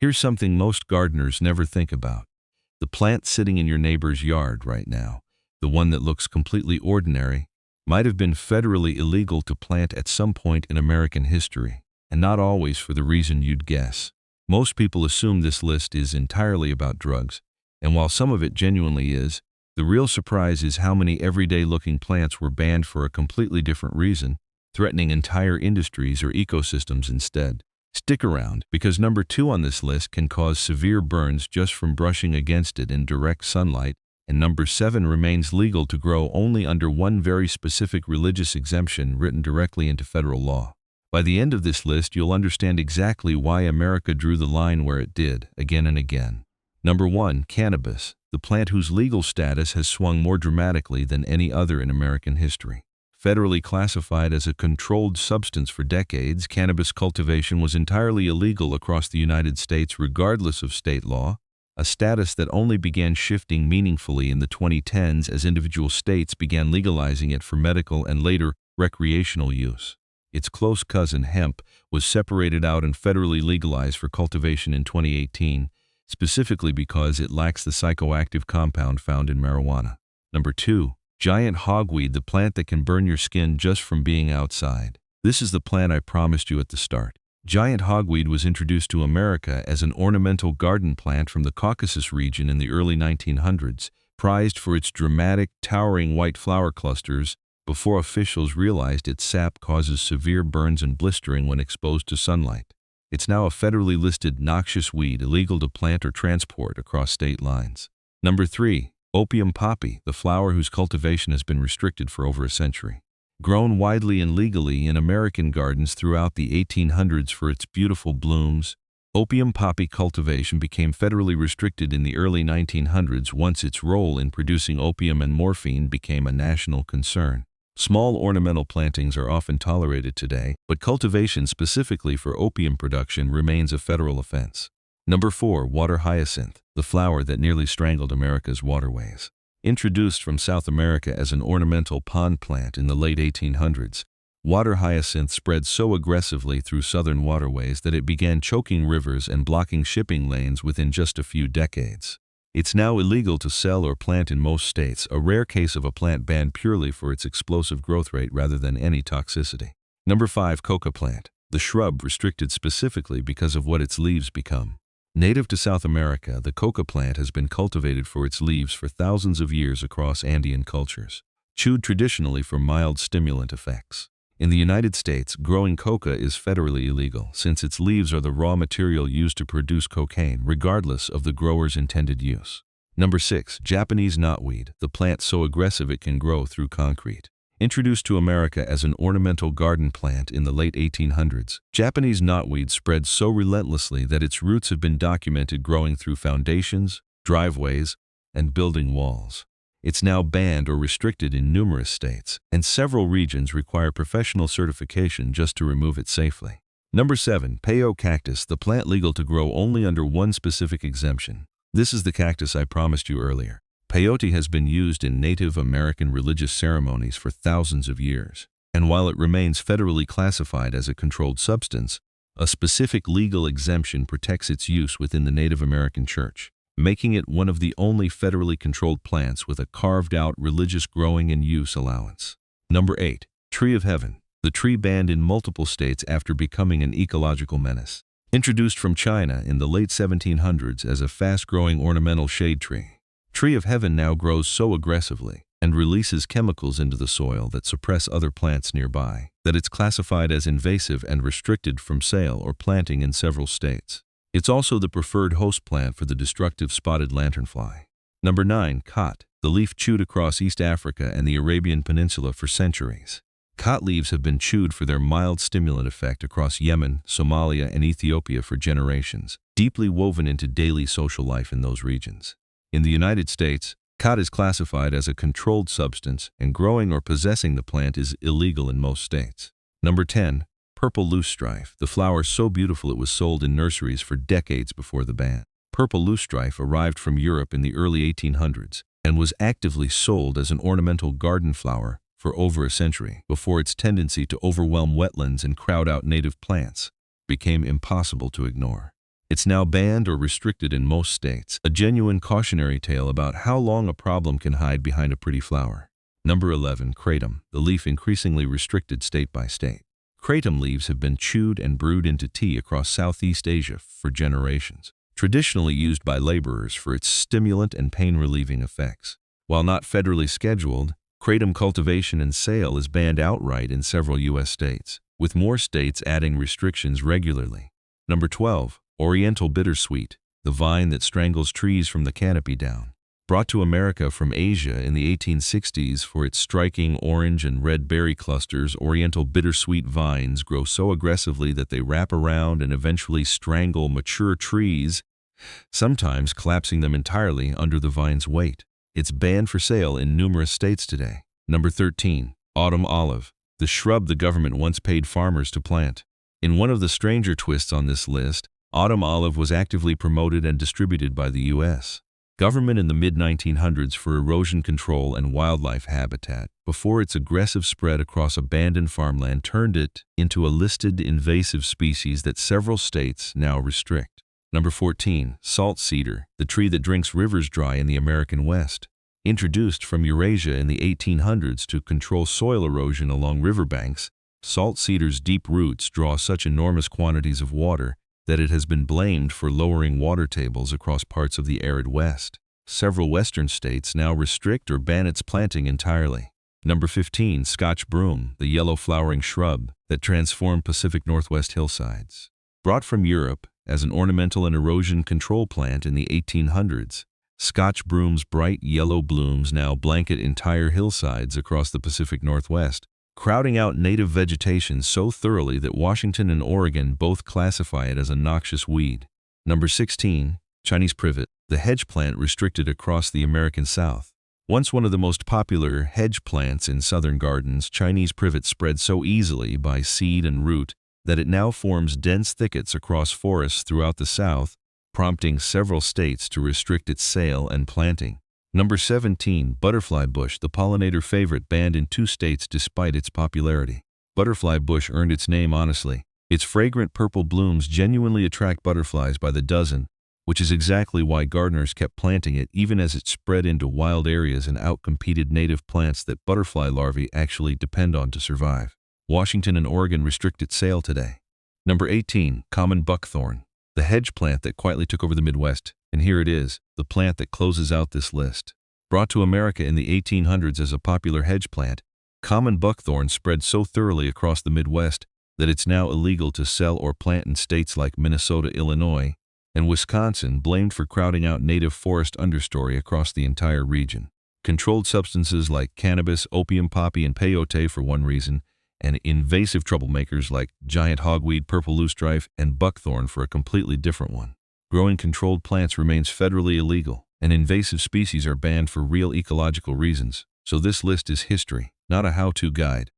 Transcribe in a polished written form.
Here's something most gardeners never think about. The plant sitting in your neighbor's yard right now, the one that looks completely ordinary, might have been federally illegal to plant at some point in American history, and not always for the reason you'd guess. Most people assume this list is entirely about drugs, and while some of it genuinely is, the real surprise is how many everyday-looking plants were banned for a completely different reason, threatening entire industries or ecosystems instead. Stick around, because number 2 on this list can cause severe burns just from brushing against it in direct sunlight, and number 7 remains legal to grow only under one very specific religious exemption written directly into federal law. By the end of this list, you'll understand exactly why America drew the line where it did, again and again. Number 1, cannabis, the plant whose legal status has swung more dramatically than any other in American history. Federally classified as a controlled substance for decades, cannabis cultivation was entirely illegal across the United States regardless of state law, a status that only began shifting meaningfully in the 2010s as individual states began legalizing it for medical and later recreational use. Its close cousin, hemp, was separated out and federally legalized for cultivation in 2018, specifically because it lacks the psychoactive compound found in marijuana. Number 2. Giant hogweed, the plant that can burn your skin just from being outside. This is the plant I promised you at the start. Giant hogweed was introduced to America as an ornamental garden plant from the Caucasus region in the early 1900s, prized for its dramatic, towering white flower clusters before officials realized its sap causes severe burns and blistering when exposed to sunlight. It's now a federally listed noxious weed illegal to plant or transport across state lines. Number 3. Opium poppy, the flower whose cultivation has been restricted for over a century. Grown widely and legally in American gardens throughout the 1800s for its beautiful blooms, opium poppy cultivation became federally restricted in the early 1900s once its role in producing opium and morphine became a national concern. Small ornamental plantings are often tolerated today, but cultivation specifically for opium production remains a federal offense. Number 4, water hyacinth, the flower that nearly strangled America's waterways. Introduced from South America as an ornamental pond plant in the late 1800s, water hyacinth spread so aggressively through southern waterways that it began choking rivers and blocking shipping lanes within just a few decades. It's now illegal to sell or plant in most states, a rare case of a plant banned purely for its explosive growth rate rather than any toxicity. Number 5, coca plant, the shrub restricted specifically because of what its leaves become. Native to South America, the coca plant has been cultivated for its leaves for thousands of years across Andean cultures, chewed traditionally for mild stimulant effects. In the United States, growing coca is federally illegal since its leaves are the raw material used to produce cocaine, regardless of the grower's intended use. Number 6, Japanese knotweed, the plant so aggressive it can grow through concrete. Introduced to America as an ornamental garden plant in the late 1800s, Japanese knotweed spread so relentlessly that its roots have been documented growing through foundations, driveways, and building walls. It's now banned or restricted in numerous states, and several regions require professional certification just to remove it safely. Number 7, peyote cactus, the plant legal to grow only under one specific exemption. This is the cactus I promised you earlier. Peyote has been used in Native American religious ceremonies for thousands of years, and while it remains federally classified as a controlled substance, a specific legal exemption protects its use within the Native American Church, making it one of the only federally controlled plants with a carved-out religious growing and use allowance. Number 8, tree of heaven, the tree banned in multiple states after becoming an ecological menace. Introduced from China in the late 1700s as a fast-growing ornamental shade tree, Tree of Heaven now grows so aggressively and releases chemicals into the soil that suppress other plants nearby that it's classified as invasive and restricted from sale or planting in several states. It's also the preferred host plant for the destructive spotted lanternfly. Number 9, khat, the leaf chewed across East Africa and the Arabian Peninsula for centuries. Khat leaves have been chewed for their mild stimulant effect across Yemen, Somalia, and Ethiopia for generations, deeply woven into daily social life in those regions. In the United States, khat is classified as a controlled substance, and growing or possessing the plant is illegal in most states. Number 10, purple loosestrife, the flower so beautiful it was sold in nurseries for decades before the ban. Purple loosestrife arrived from Europe in the early 1800s and was actively sold as an ornamental garden flower for over a century before its tendency to overwhelm wetlands and crowd out native plants became impossible to ignore. It's now banned or restricted in most states. A genuine cautionary tale about how long a problem can hide behind a pretty flower. Number 11. Kratom, the leaf increasingly restricted state by state. Kratom leaves have been chewed and brewed into tea across Southeast Asia for generations, traditionally used by laborers for its stimulant and pain-relieving effects. While not federally scheduled, kratom cultivation and sale is banned outright in several U.S. states, with more states adding restrictions regularly. Number 12. Oriental bittersweet, the vine that strangles trees from the canopy down. Brought to America from Asia in the 1860s for its striking orange and red berry clusters, Oriental bittersweet vines grow so aggressively that they wrap around and eventually strangle mature trees, sometimes collapsing them entirely under the vine's weight. It's banned for sale in numerous states today. Number 13. Autumn olive, the shrub the government once paid farmers to plant. In one of the stranger twists on this list, autumn olive was actively promoted and distributed by the U.S. government in the mid-1900s for erosion control and wildlife habitat, before its aggressive spread across abandoned farmland turned it into a listed invasive species that several states now restrict. Number 14. Salt cedar, the tree that drinks rivers dry in the American West. Introduced from Eurasia in the 1800s to control soil erosion along riverbanks, salt cedar's deep roots draw such enormous quantities of water that it has been blamed for lowering water tables across parts of the arid West. Several Western states now restrict or ban its planting entirely. Number 15. Scotch broom, the yellow flowering shrub that transformed Pacific Northwest hillsides. Brought from Europe as an ornamental and erosion control plant in the 1800s, Scotch broom's bright yellow blooms now blanket entire hillsides across the Pacific Northwest, crowding out native vegetation so thoroughly that Washington and Oregon both classify it as a noxious weed. Number 16. Chinese privet, the hedge plant restricted across the American South. Once one of the most popular hedge plants in southern gardens, Chinese privet spread so easily by seed and root that it now forms dense thickets across forests throughout the South, prompting several states to restrict its sale and planting. Number 17. Butterfly bush, the pollinator favorite, banned in 2 states despite its popularity. Butterfly bush earned its name honestly. Its fragrant purple blooms genuinely attract butterflies by the dozen, which is exactly why gardeners kept planting it even as it spread into wild areas and outcompeted native plants that butterfly larvae actually depend on to survive. Washington and Oregon restrict its sale today. Number 18. Common buckthorn, the hedge plant that quietly took over the Midwest. And here it is, the plant that closes out this list. Brought to America in the 1800s as a popular hedge plant, common buckthorn spread so thoroughly across the Midwest that it's now illegal to sell or plant in states like Minnesota, Illinois, and Wisconsin, blamed for crowding out native forest understory across the entire region. Controlled substances like cannabis, opium poppy, and peyote for one reason, and invasive troublemakers like giant hogweed, purple loosestrife, and buckthorn for a completely different one. Growing controlled plants remains federally illegal, and invasive species are banned for real ecological reasons, so this list is history, not a how-to guide.